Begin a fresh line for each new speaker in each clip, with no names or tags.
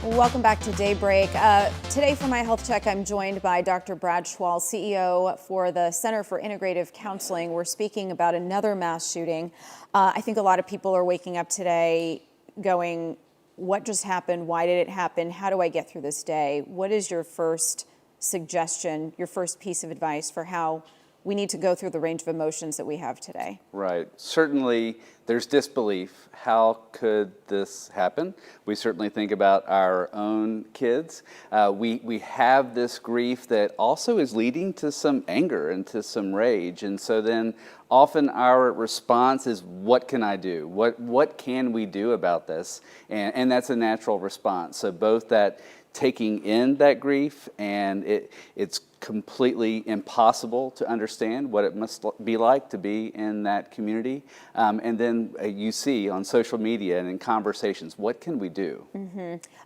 Welcome back to Daybreak. Today for my health check, I'm joined by Dr. Brad Schwall, CEO for the Center for Integrative Counseling. We're speaking about another mass shooting. I think a lot of people are waking up today going, what just happened? Why did it happen? How do I get through this day? What is your first suggestion, your first piece of advice for how we need to go through the range of emotions that we have today?
Right. Certainly, there's disbelief. How could this happen? We certainly think about our own kids. We have this grief that also is leading to some anger and to some rage. And so then often our response is, what can I do? What can we do about this? And that's a natural response. So both that taking in that grief, and it's completely impossible to understand what it must be like to be in that community. And then you see on social media and in conversations, what can we do?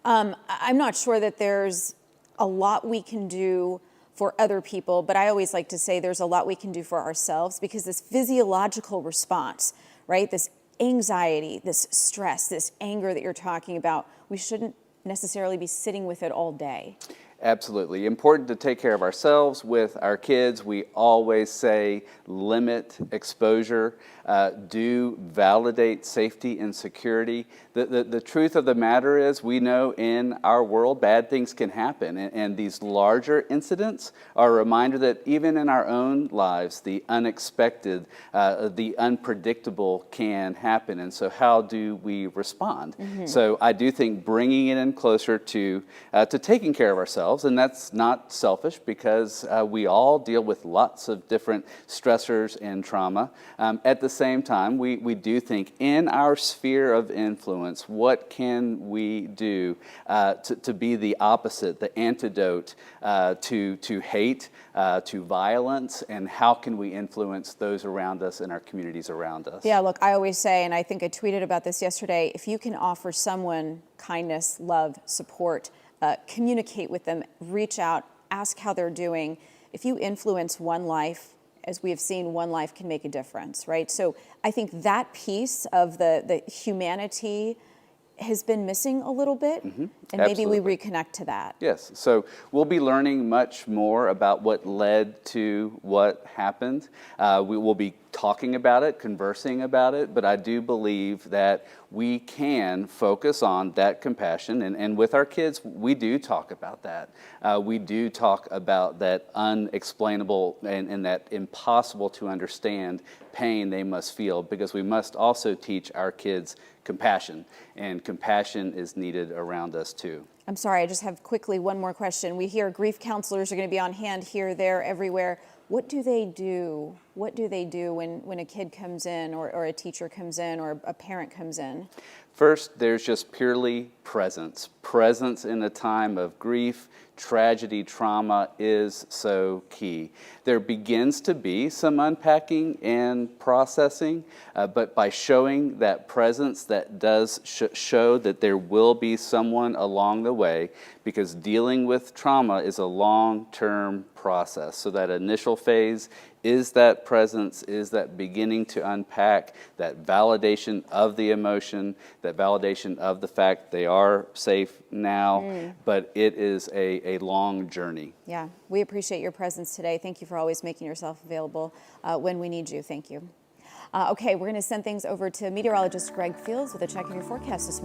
I'm not sure that there's a lot we can do for other people, but I always like to say there's a lot we can do for ourselves, because this physiological response, right? This anxiety, this stress, this anger that you're talking about, we shouldn't necessarily be sitting with it all day.
Absolutely. Important to take care of ourselves. With our kids, we always say limit exposure, do validate safety and security. The truth of the matter is, we know in our world bad things can happen, and these larger incidents are a reminder that even in our own lives, the unexpected, the unpredictable can happen. And so how do we respond? So I do think bringing it in closer to taking care of ourselves, and that's not selfish, because we all deal with lots of different stressors and trauma. At the same time, we do think in our sphere of influence, what can we do to be the opposite, the antidote to hate, to violence, and how can we influence those around us and our communities around us?
Yeah, look, I always say, and I think I tweeted about this yesterday, if you can offer someone kindness, love, support, communicate with them, reach out, ask how they're doing. If you influence one life, as we have seen, one life can make a difference, right? So I think that piece of the humanity has been missing a little bit, and maybe we reconnect to that.
Yes, so we'll be learning much more about what led to what happened. We will be talking about it, conversing about it, but I do believe that we can focus on that compassion, and with our kids, we do talk about that. We do talk about that unexplainable and that impossible to understand pain they must feel, because we must also teach our kids compassion, and compassion is needed around us too.
I'm sorry, I just have quickly one more question. We hear grief counselors are going to be on hand here, there, everywhere. What do they do? What do they do when a kid comes in, or a teacher comes in, or a parent comes in?
First, there's just purely presence. Presence in a time of grief, tragedy, trauma is so key. There begins to be some unpacking and processing, but by showing that presence, that does show that there will be someone along the way, because dealing with trauma is a long-term process. So that initial phase is that presence, is that beginning to unpack, that validation of the emotion, that validation of the fact they are safe now, but it is a long journey.
Yeah, we appreciate your presence today. Thank you for always making yourself available when we need you. Thank you. Okay, we're going to send things over to meteorologist Greg Fields with a check of your forecast this morning.